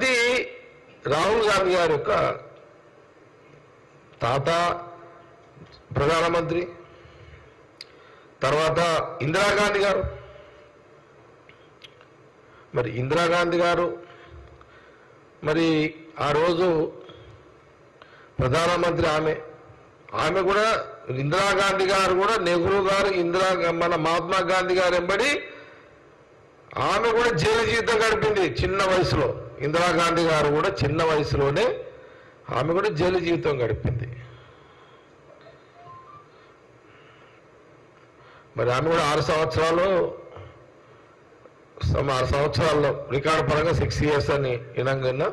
అది రాహుల్ గాంధీ గారి యొక్క తాత ప్రధానమంత్రి, తర్వాత ఇందిరాగాంధీ గారు. మరి ఇందిరాగాంధీ గారు మరి ఆ రోజు ప్రధానమంత్రి ఆమె కూడా, ఇందిరాగాంధీ గారు కూడా నెహ్రూ గారు మన మహాత్మా గాంధీ గారు వెంబడి ఆమె కూడా జైలు జీవితం గడిపింది చిన్న వయసులో. ఇందిరాగాంధీ గారు కూడా చిన్న వయసులోనే ఆమె కూడా జైలు జీవితం గడిపింది. మరి ఆమె కూడా 6 సంవత్సరాలు 6 సంవత్సరాల్లో రికార్డు పరంగా 6 years అని వినంగా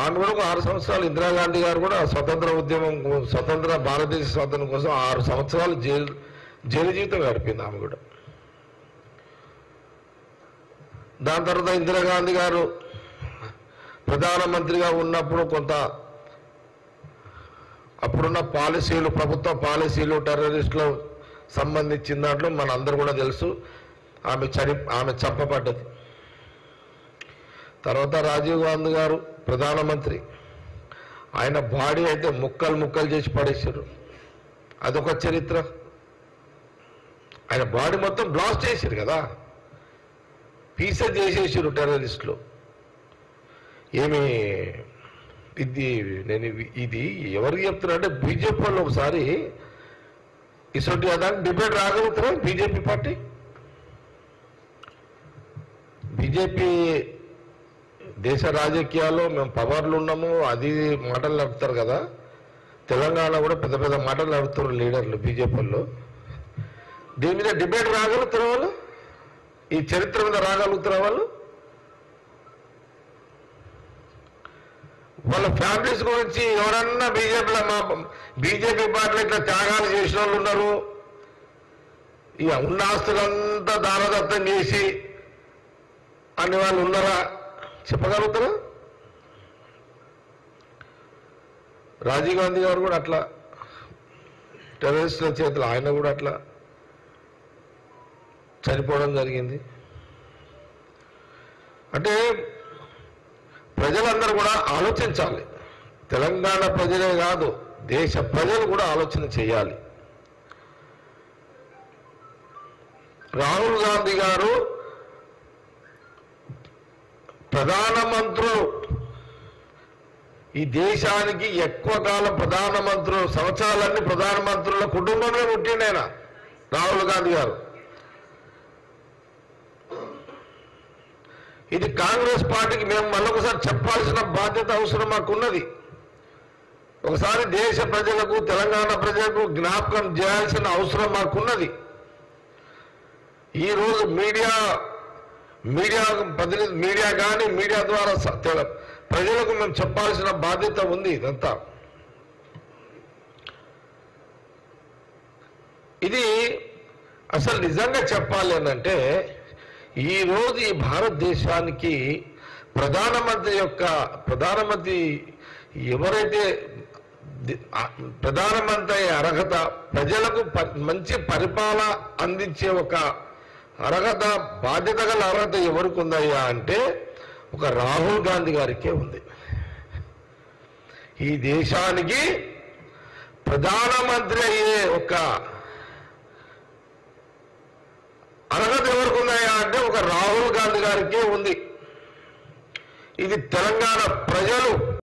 ఆమె కూడా 6 సంవత్సరాలు, ఇందిరాగాంధీ గారు కూడా స్వతంత్ర భారతదేశ స్వాతంత్రం కోసం 6 సంవత్సరాలు జైలు జీవితం గడిపింది ఆమె కూడా. దాని తర్వాత ఇందిరాగాంధీ గారు ప్రధానమంత్రిగా ఉన్నప్పుడు కొంత అప్పుడున్న పాలసీలు, ప్రభుత్వ పాలసీలు, టెర్రరిస్టులు సంబంధించిన దాంట్లో మన అందరూ కూడా తెలుసు. ఆమె చంపబడ్డది. తర్వాత రాజీవ్ గాంధీ గారు ప్రధానమంత్రి, ఆయన బాడీ అయితే ముక్కలు చేసి పడేసారు. అదొక చరిత్ర. ఆయన బాడీ మొత్తం బ్లాస్ట్ చేశారు కదా, పీసెస్ చేసేసారు టెర్రరిస్టులు. ఇది ఎవరికి చెప్తున్నా అంటే బీజేపీ వాళ్ళు ఒకసారి ఇసొంటి దానికి డిబేట్ రాగలుగుతారా? బీజేపీ పార్టీ, బీజేపీ దేశ రాజకీయాల్లో మేము పవర్లు ఉన్నాము అది మాటలు నడుపుతారు కదా. తెలంగాణ కూడా పెద్ద పెద్ద మాటలు నడుపుతారు లీడర్లు బీజేపీ వాళ్ళు. దీని మీద డిబేట్ రాగలుగుతారు వాళ్ళు? ఈ చరిత్ర మీద రాగలుగుతారా వాళ్ళు? వాళ్ళ ఫ్యామిలీస్ గురించి ఎవరన్నా బీజేపీ పార్టీలో ఇట్లా త్యాగాలు చేసిన వాళ్ళు ఉన్నారు, ఇక ఉన్న ఆస్తులంతా దానదత్తం చేసి అనే వాళ్ళు ఉన్నారా? చెప్పగలుగుతారా? రాజీవ్ గాంధీ గారు కూడా అట్లా టెర్రరిస్టుల చేతులు ఆయన కూడా అట్లా చనిపోవడం జరిగింది. అంటే ప్రజలందరూ కూడా ఆలోచించాలి. తెలంగాణ ప్రజలే కాదు, దేశ ప్రజలు కూడా ఆలోచన చేయాలి. రాహుల్ గాంధీ గారు ప్రధానమంత్రులు, ఈ దేశానికి ఎక్కువ కాలం సంవత్సరాలన్నీ ప్రధానమంత్రుల కుటుంబంలో పుట్టిండు ఆయన రాహుల్ గాంధీ గారు. ఇది కాంగ్రెస్ పార్టీకి మేము మళ్ళొకసారి చెప్పాల్సిన బాధ్యత అవసరం మాకున్నది. ఒకసారి దేశ ప్రజలకు, తెలంగాణ ప్రజలకు జ్ఞాపకం చేయాల్సిన అవసరం మాకున్నది. ఈరోజు మీడియా కానీ మీడియా ద్వారా ప్రజలకు మేము చెప్పాల్సిన బాధ్యత ఉంది. ఇదంతా ఇది అసలు నిజంగా చెప్పాలి అంటే ఈరోజు ఈ భారతదేశానికి ప్రధానమంత్రి ఎవరైతే ప్రధానమంత్రి అర్హత, ప్రజలకు మంచి పరిపాలన అందించే ఒక అర్హత, బాధ్యత గల అర్హత ఎవరికి ఉందయ్యా అంటే ఒక రాహుల్ గాంధీ గారికే ఉంది. ఈ దేశానికి ప్రధానమంత్రి అయ్యే ఒక అర్హత ఎవరికి ఉన్నాయా అంటే ఒక రాహుల్ గాంధీ గారికే ఉంది. ఇది తెలంగాణ ప్రజలు